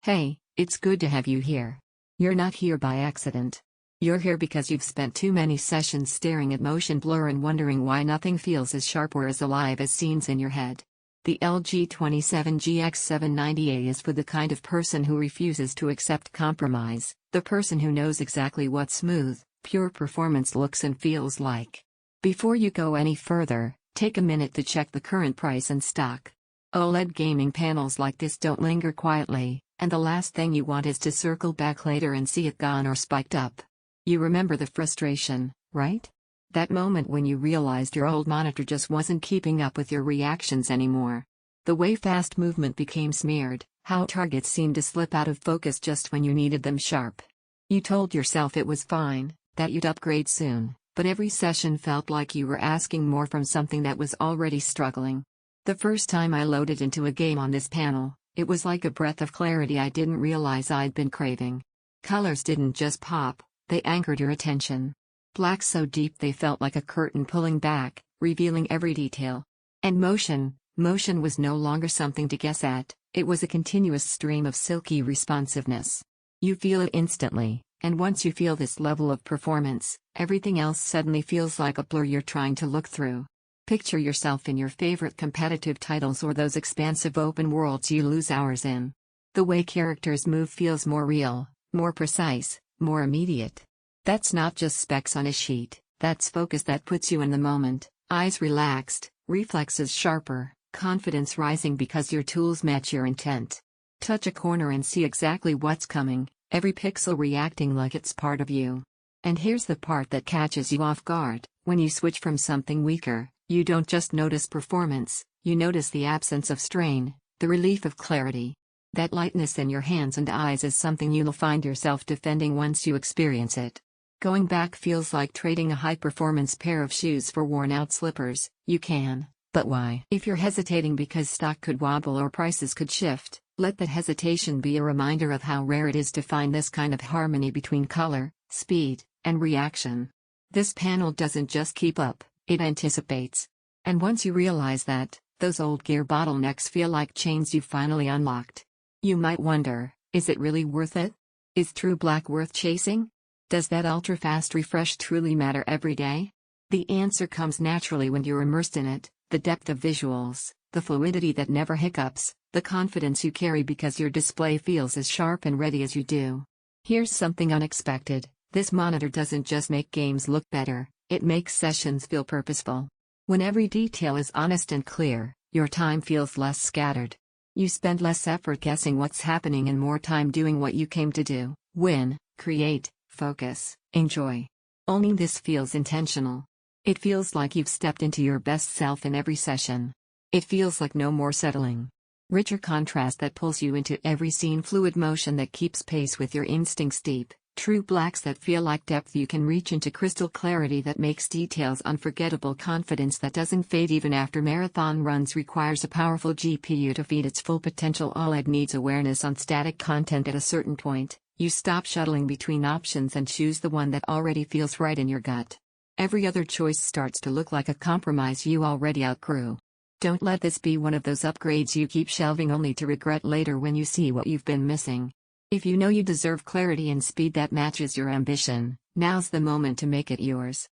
Hey, it's good to have you here. You're not here by accident. You're here because you've spent too many sessions staring at motion blur and wondering why nothing feels as sharp or as alive as scenes in your head. The LG 27GX790A is for the kind of person who refuses to accept compromise, the person who knows exactly what smooth, pure performance looks and feels like. Before you go any further, take a minute to check the current price and stock. OLED gaming panels like this don't linger quietly, and the last thing you want is to circle back later and see it gone or spiked up. You remember the frustration, right? That moment when you realized your old monitor just wasn't keeping up with your reactions anymore. The way fast movement became smeared, how targets seemed to slip out of focus just when you needed them sharp. You told yourself it was fine, that you'd upgrade soon, but every session felt like you were asking more from something that was already struggling. The first time I loaded into a game on this panel, it was like a breath of clarity I didn't realize I'd been craving. Colors didn't just pop, they anchored your attention. Black so deep they felt like a curtain pulling back, revealing every detail. And motion was no longer something to guess at, it was a continuous stream of silky responsiveness. You feel it instantly, and once you feel this level of performance, everything else suddenly feels like a blur you're trying to look through. Picture yourself in your favorite competitive titles or those expansive open worlds you lose hours in. The way characters move feels more real, more precise, more immediate. That's not just specs on a sheet, that's focus that puts you in the moment, eyes relaxed, reflexes sharper, confidence rising because your tools match your intent. Touch a corner and see exactly what's coming, every pixel reacting like it's part of you. And here's the part that catches you off guard: when you switch from something weaker, you don't just notice performance, you notice the absence of strain, the relief of clarity. That lightness in your hands and eyes is something you'll find yourself defending once you experience it. Going back feels like trading a high-performance pair of shoes for worn-out slippers. You can, but why? If you're hesitating because stock could wobble or prices could shift, let that hesitation be a reminder of how rare it is to find this kind of harmony between color, speed, and reaction. This panel doesn't just keep up, it anticipates. And once you realize that, those old gear bottlenecks feel like chains you've finally unlocked. You might wonder, is it really worth it? Is true black worth chasing? Does that ultra-fast refresh truly matter every day? The answer comes naturally when you're immersed in it: the depth of visuals, the fluidity that never hiccups, the confidence you carry because your display feels as sharp and ready as you do. Here's something unexpected: this monitor doesn't just make games look better, it makes sessions feel purposeful. When every detail is honest and clear, your time feels less scattered. You spend less effort guessing what's happening and more time doing what you came to do: win, create, focus, enjoy. Owning this feels intentional. It feels like you've stepped into your best self in every session. It feels like no more settling. Richer contrast that pulls you into every scene, fluid motion that keeps pace with your instincts, deep, true blacks that feel like depth you can reach into, crystal clarity that makes details unforgettable, confidence that doesn't fade even after marathon runs requires a powerful GPU to feed its full potential. OLED needs awareness on static content. At a certain point, you stop shuttling between options and choose the one that already feels right in your gut. Every other choice starts to look like a compromise you already outgrew. Don't let this be one of those upgrades you keep shelving only to regret later when you see what you've been missing. If you know you deserve clarity and speed that matches your ambition, now's the moment to make it yours.